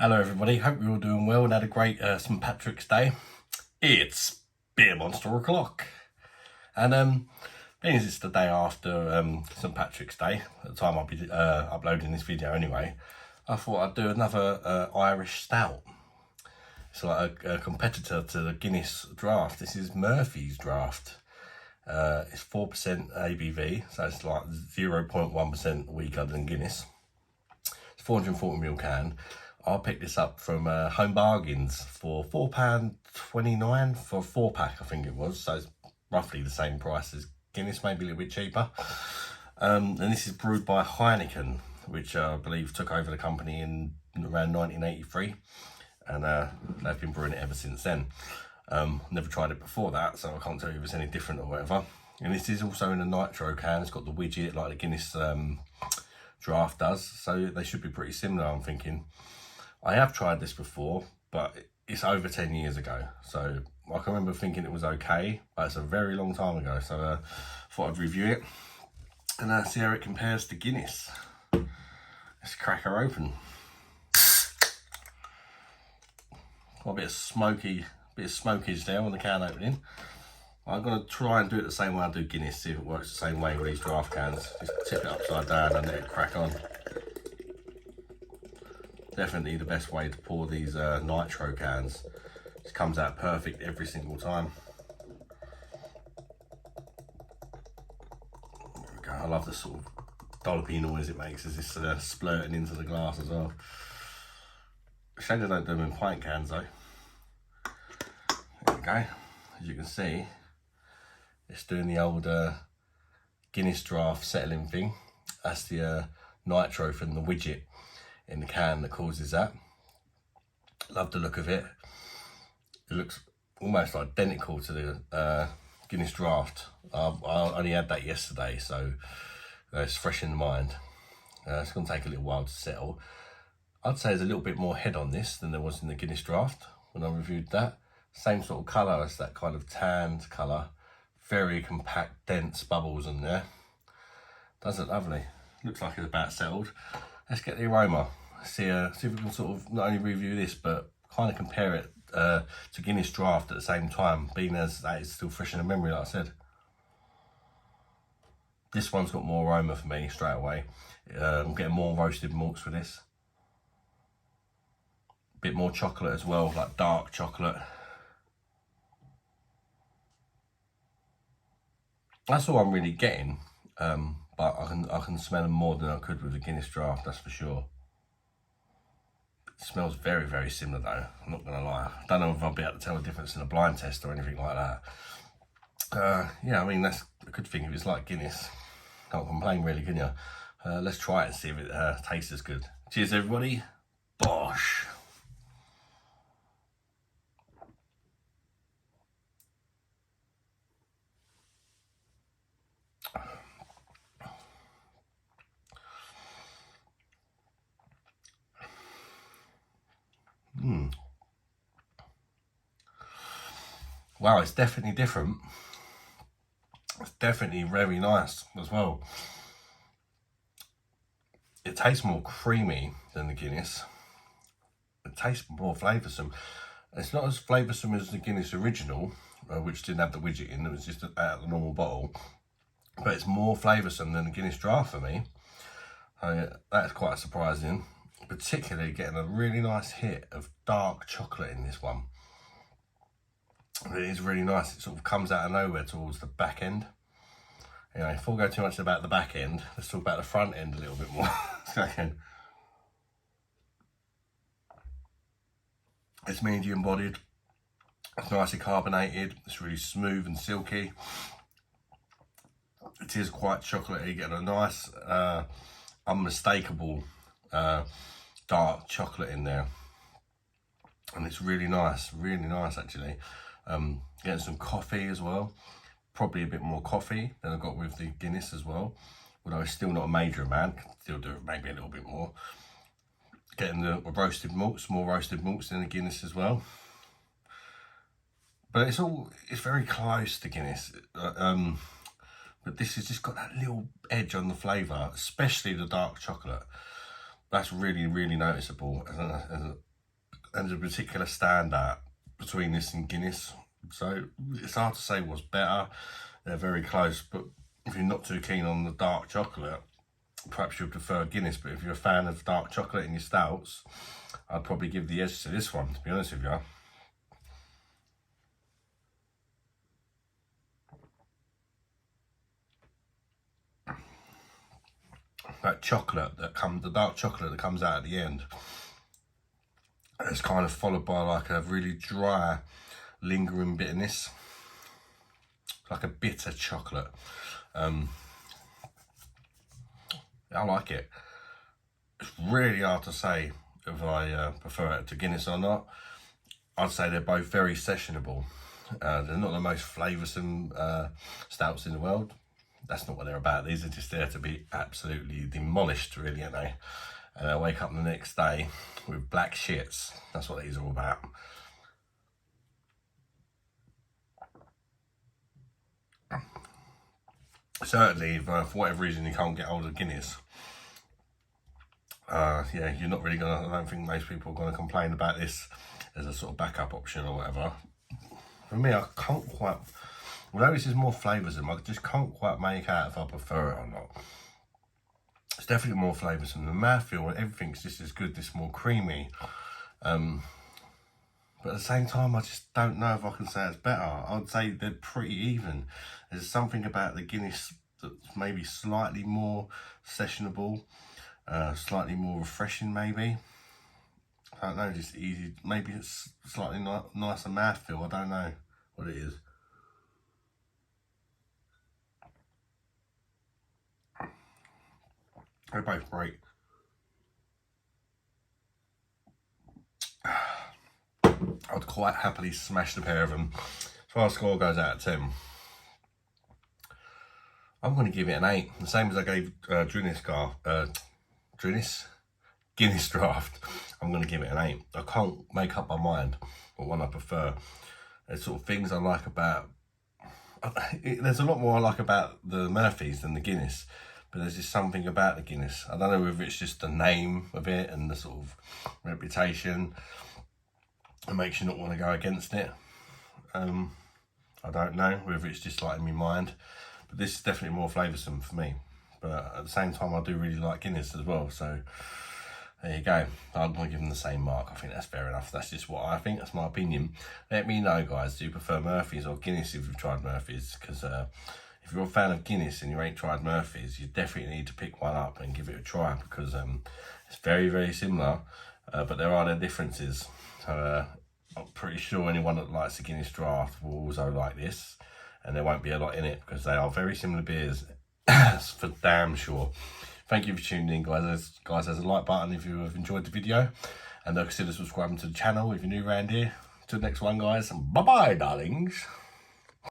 Hello everybody, hope you're all doing well and had a great St Patrick's Day. It's Beer Monster o'clock. And being as it's the day after St Patrick's Day, at the time I'll be uploading this video anyway, I thought I'd do another Irish Stout. It's like a competitor to the Guinness Draught. This is Murphy's Draught. It's 4% ABV, so it's like 0.1% weaker than Guinness. It's 440ml can. I picked this up from Home Bargains for £4.29 for a 4-pack, I think it was. So it's roughly the same price as Guinness, maybe a little bit cheaper. And this is brewed by Heineken, which I believe took over the company in around 1983. And they've been brewing it ever since then. Never tried it before that, so I can't tell you if it's any different or whatever. And this is also in a nitro can. It's got the widget like the Guinness Draught does. So they should be pretty similar, I'm thinking. I have tried this before, but it's over 10 years ago. So I can remember thinking it was okay, but it's a very long time ago. So I thought I'd review it and see how it compares to Guinness. Let's crack her open. Got a bit of smokies there on the can opening. I'm going to try and do it the same way I do Guinness, see if it works the same way with these draft cans. Just tip it upside down and let it crack on. Definitely the best way to pour these nitro cans. It comes out perfect every single time. There we go. I love the sort of dollopy noise it makes as it's splurting into the glass as well. Shame they don't do them in pint cans though. There we go. As you can see, it's doing the old Guinness Draught settling thing. That's the nitro from the widget in the can that causes that. Love the look of it. It looks almost identical to the Guinness Draught. I only had that yesterday, so it's fresh in the mind. It's going to take a little while to settle. I'd say there's a little bit more head on this than there was in the Guinness Draught when I reviewed that. Same sort of colour as that kind of tanned colour. Very compact, dense bubbles in there. Does it lovely. Looks like it's about settled. Let's get the aroma. See if we can sort of not only review this, but kind of compare it to Guinness Draught at the same time, being as that is still fresh in the memory, like I said. This one's got more aroma for me straight away. I'm getting more roasted malts for this. Bit more chocolate as well, like dark chocolate. That's all I'm really getting, but I can smell them more than I could with the Guinness Draught, that's for sure. It smells very, very similar though, I'm not gonna lie. I don't know if I'll be able to tell the difference in a blind test or anything like that. Yeah, I mean, that's a good thing if it's like Guinness. Can't complain really, can you? Let's try it and see if it tastes as good. Cheers everybody, bosh. Wow, it's definitely different. It's definitely very nice as well. It tastes more creamy than the Guinness. It tastes more flavoursome. It's not as flavoursome as the Guinness original, which didn't have the widget in, it was just out of the normal bottle. But it's more flavoursome than the Guinness Draught for me. That's quite surprising. Particularly getting a really nice hit of dark chocolate in this one. It is really nice. It sort of comes out of nowhere towards the back end. Anyway, before we go too much about the back end, let's talk about the front end a little bit more. It's medium bodied. It's nicely carbonated. It's really smooth and silky. It is quite chocolatey. Getting a nice, unmistakable dark chocolate in there. And it's really nice actually. Getting some coffee as well, probably a bit more coffee than I got with the Guinness as well, although it's still not a major amount, can still do it maybe a little bit more. Getting the roasted malts, more roasted malts than the Guinness as well, but it's very close to Guinness, but this has just got that little edge on the flavour, especially the dark chocolate. That's really, really noticeable. and there's a particular standout between this and Guinness. So it's hard to say what's better. They're very close, but if you're not too keen on the dark chocolate, perhaps you'd prefer Guinness. But if you're a fan of dark chocolate in your stouts, I'd probably give the edge to this one, to be honest with you. That chocolate that comes, the dark chocolate that comes out at the end, it's kind of followed by like a really dry, lingering bitterness, like a bitter chocolate. I like it. It's really hard to say if I prefer it to Guinness or not. I'd say they're both very sessionable. They're not the most flavoursome stouts in the world. That's not what they're about. These are just there to be absolutely demolished, really, aren't they? And I wake up the next day with black shits. That's what these are all about. Certainly, if for whatever reason you can't get hold of Guinness, yeah, you're not really gonna, I don't think most people are gonna complain about this as a sort of backup option or whatever. For me, I can't quite, although this is more flavoursome, I just can't quite make out if I prefer it or not. It's definitely more flavoursome. The mouthfeel and everything's just as good, this more creamy. But at the same time, I just don't know if I can say it's better. I'd say they're pretty even. There's something about the Guinness that's maybe slightly more sessionable, slightly more refreshing maybe. I don't know, just easy. Maybe it's slightly nicer mouthfeel. I don't know what it is. They're both great. I'd quite happily smash the pair of them. As far as score goes out of 10, I'm going to give it an 8. The same as I gave Guinness Draught. I'm going to give it an 8. I can't make up my mind what one I prefer. There's sort of things I like about... There's a lot more I like about the Murphy's than the Guinness. But there's just something about the Guinness. I don't know whether it's just the name of it and the sort of reputation. It makes you not want to go against it. I don't know whether it's just like in my mind. But this is definitely more flavoursome for me. But at the same time, I do really like Guinness as well. So there you go. I'm going to give them the same mark. I think that's fair enough. That's just what I think. That's my opinion. Let me know, guys. Do you prefer Murphy's or Guinness if you've tried Murphy's? Because if you're a fan of Guinness and you ain't tried Murphy's, you definitely need to pick one up and give it a try, because it's very, very similar, but there are their differences. So I'm pretty sure anyone that likes the Guinness Draught will also like this, and there won't be a lot in it because they are very similar beers. That's for damn sure. Thank you for tuning in, guys. Guys, there's a like button if you have enjoyed the video, and consider subscribing to the channel if you're new around here. Till the next one, guys, and bye-bye, darlings.